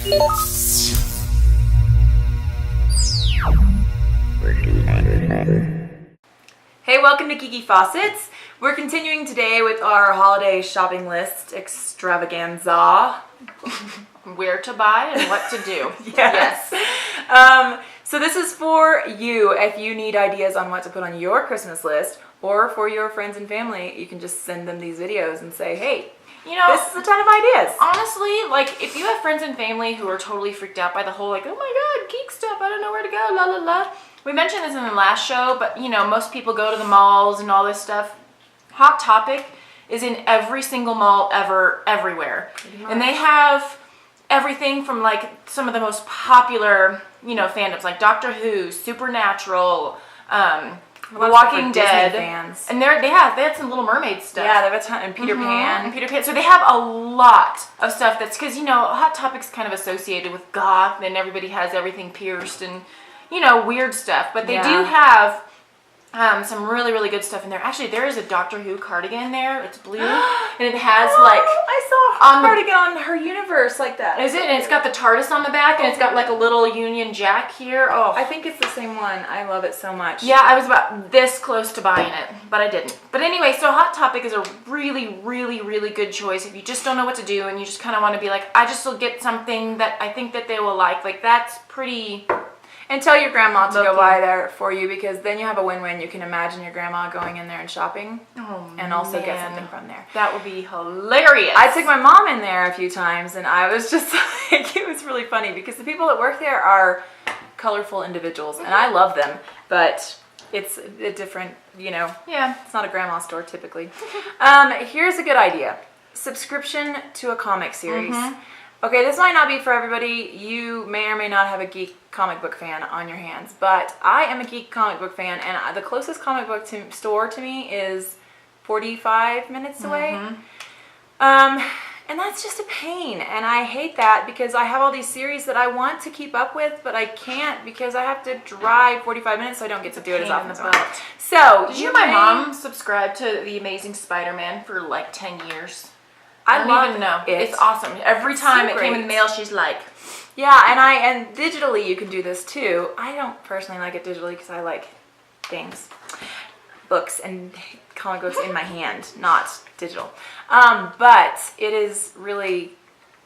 Hey, welcome to Geeky Faucets. We're continuing today with our holiday shopping list extravaganza. Where to buy and what to do. Yes. So this is for you if you need ideas on what to put on your Christmas list, or for your friends and family. You can just send them these videos and say, hey, you know, this is a ton of ideas. Honestly, like, if you have friends and family who are totally freaked out by the whole, like, oh my god, geek stuff, I don't know where to go, la la la. We mentioned this in the last show, but, you know, most people go to the malls and all this stuff. Hot Topic is in every single mall ever, everywhere. And they have everything from, like, some of the most popular, you know, fandoms, like Doctor Who, Supernatural, The Walking Dead, fans. And they had some Little Mermaid stuff. Yeah, they have a ton, and Peter Pan. And Peter Pan. So they have a lot of stuff that's, because, you know, Hot Topic's kind of associated with goth, and everybody has everything pierced and, you know, weird stuff. But they do have some really, really good stuff in there. Actually, there is a Doctor Who cardigan there. It's blue, and it has like I saw a cardigan on her universe like that. Is it? And it's got the TARDIS on the back, and it's got like a little Union Jack here. Oh, I think it's the same one. I love it so much. Yeah, I was about this close to buying it, but I didn't. But anyway, so Hot Topic is a really, really, really good choice if you just don't know what to do and you just kind of want to be like, I just will get something that I think that they will like. Like, that's pretty. And tell your grandma to go buy there for you, because then you have a win-win. You can imagine your grandma going in there and shopping, and also get something from there. That would be hilarious. I took my mom in there a few times, and I was just like, it was really funny because the people that work there are colorful individuals, and I love them, but it's a different, you know. Yeah. It's not a grandma store typically. Here's a good idea: subscription to a comic series. Okay, this might not be for everybody. You may or may not have a geek comic book fan on your hands, but I am a geek comic book fan, and the closest comic book store to me is 45 minutes away. And that's just a pain, and I hate that because I have all these series that I want to keep up with, but I can't because I have to drive 45 minutes, so I don't get to do it as often as I want. So, did you know my mom subscribed to The Amazing Spider-Man for like 10 years? I don't even know. It's awesome. Every time it came in the mail, she's like, yeah, and digitally you can do this too. I don't personally like it digitally because I like things, books and comic books in my hand, not digital. But it is really,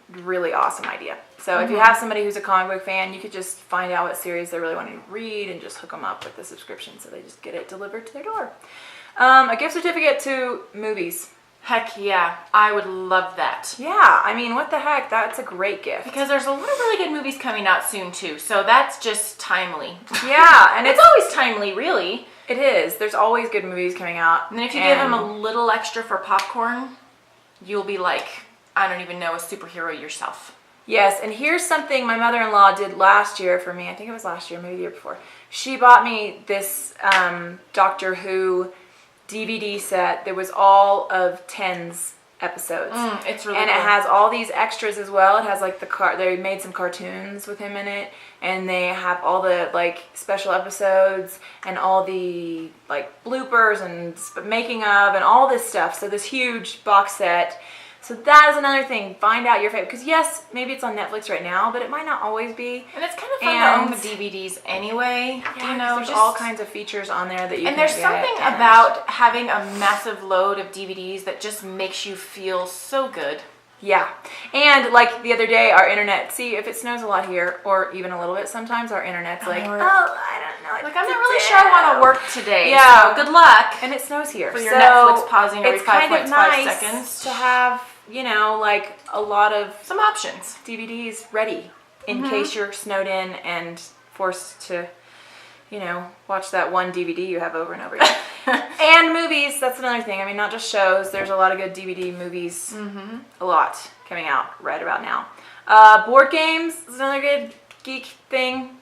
really awesome idea. So if you have somebody who's a comic book fan, you could just find out what series they really want to read and just hook them up with the subscription so they just get it delivered to their door. A gift certificate to movies. Heck yeah, I would love that. Yeah, I mean, what the heck? That's a great gift. Because there's a lot of really good movies coming out soon too, so that's just timely. Yeah, and it's always timely, really. It is. There's always good movies coming out. And then if you give them a little extra for popcorn, you'll be like, I don't even know, a superhero yourself. Yes, and here's something my mother-in-law did last year for me. I think it was last year, maybe the year before. She bought me this Doctor Who DVD set. There was all of 10's episodes. It's really and cool. It has all these extras as well. It has like they made some cartoons with him in it, and they have all the like special episodes and all the like bloopers and making of and all this stuff. So this huge box set. So that is another thing. Find out your favorite, because yes, maybe it's on Netflix right now, but it might not always be. And it's kind of fun to own the DVDs anyway. Yeah, you know, there's all kinds of features on there that you can get. And there's something about having a massive load of DVDs that just makes you feel so good. Yeah. And like the other day, our internet, see, if it snows a lot here, or even a little bit sometimes, our internet's like, oh, I don't know. Like, I'm not really sure I want to work today. Yeah. So good luck. And it snows here. For your Netflix pausing every 5.5 kind of nice seconds. To have, you know, like a lot of some options. DVDs ready in case you're snowed in and forced to, you know, watch that one DVD you have over and over again. And movies, that's another thing. I mean, not just shows. There's a lot of good DVD movies. A lot coming out right about now. Board games is another good geek thing.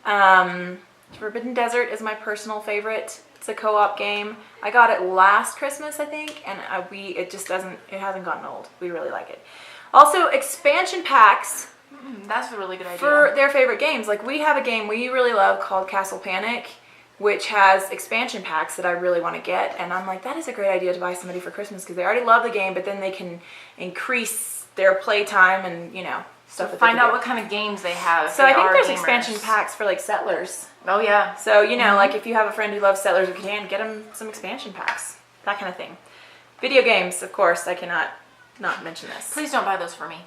Forbidden Desert is my personal favorite. It's a co-op game. I got it last Christmas, I think, and it hasn't gotten old. We really like it. Also, expansion packs. That's a really good idea. For their favorite games. Like, we have a game we really love called Castle Panic, which has expansion packs that I really want to get. And I'm like, that is a great idea to buy somebody for Christmas because they already love the game, but then they can increase their playtime and, you know, stuff. That find out what kind of games they have. So I think there's expansion packs for like Settlers. Oh yeah. So you know, like if you have a friend who loves Settlers of Catan, get them some expansion packs. That kind of thing. Video games, of course. I cannot not mention this. Please don't buy those for me,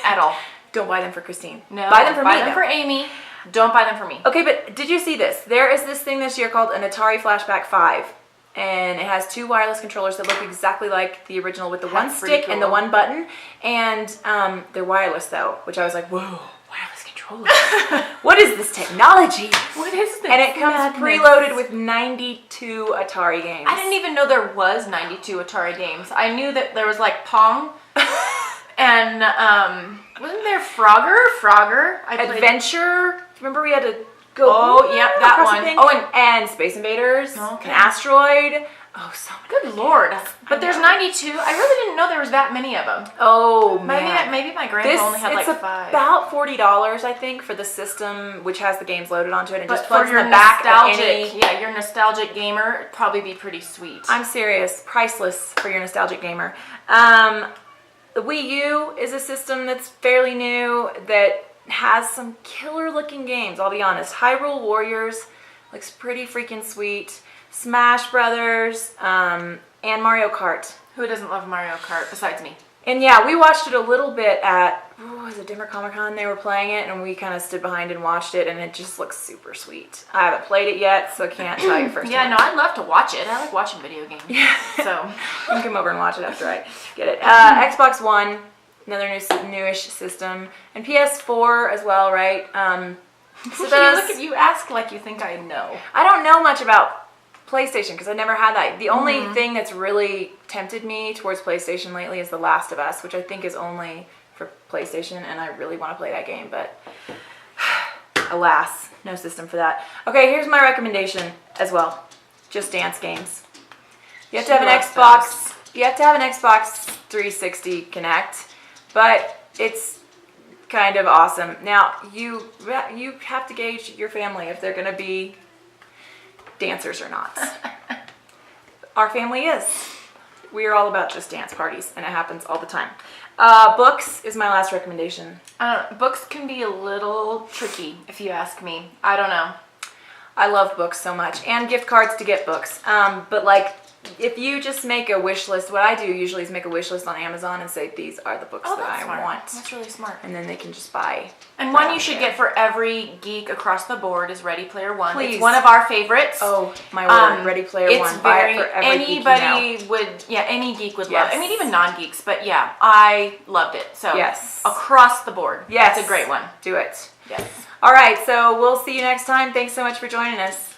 at all. Don't buy them for Christine. No. Buy them for me. Buy them for Amy. Don't buy them for me. Okay, but did you see this? There is this thing this year called an Atari Flashback 5. And it has 2 wireless controllers that look exactly like the original with the one stick and the one button. And they're wireless though, which I was like, whoa, wireless controllers. What is this technology? What is this? And it comes preloaded with 92 Atari games. I didn't even know there was 92 Atari games. I knew that there was like Pong. And wasn't there Frogger? Adventure. Remember we had to go. Oh, yep, that one. Oh, and Space Invaders. Okay. An Asteroid. Oh, so many. Good Lord. But there's 92. I really didn't know there was that many of them. Oh, man. Maybe my grandpa only had like 5. It's about $40, I think, for the system, which has the games loaded onto it. And But just plugs for your in the back nostalgic, of any... your nostalgic gamer, it'd probably be pretty sweet. I'm serious. Priceless for your nostalgic gamer. The Wii U is a system that's fairly new that has some killer looking games, I'll be honest. Hyrule Warriors looks pretty freaking sweet. Smash Brothers, and Mario Kart. Who doesn't love Mario Kart besides me? And yeah, we watched it a little bit at, was it Denver Comic Con? They were playing it and we kind of stood behind and watched it, and it just looks super sweet. I haven't played it yet, so I can't tell you first. Yeah, no, I'd love to watch it. I like watching video games. Yeah. So you can come over and watch it after I get it. Xbox One, another newish system, and PS4 as well, right? So you ask like you think I know. I don't know much about PlayStation because I never had that. The only thing that's really tempted me towards PlayStation lately is The Last of Us, which I think is only for PlayStation, and I really want to play that game, but alas, no system for that. Okay, here's my recommendation as well. Just Dance games. You have to have an Xbox. You have to have an Xbox 360 Connect, but it's kind of awesome. Now, you have to gauge your family if they're going to be dancers or not. Our family is. We are all about just dance parties, and it happens all the time. Books is my last recommendation. Books can be a little tricky, if you ask me. I don't know. I love books so much, and gift cards to get books. But like, if you just make a wish list, what I do usually is make a wish list on Amazon and say, these are the books that I want. That's really smart. And then they can just buy. And one you should get for every geek across the board is Ready Player One. Please. It's one of our favorites. Oh, my word. Ready Player One. Buy it for every geek you know. Any geek would Yes. love it. I mean, even non-geeks, but yeah, I loved it. So yes. Across the board. Yes. It's a great one. Do it. Yes. All right, so we'll see you next time. Thanks so much for joining us.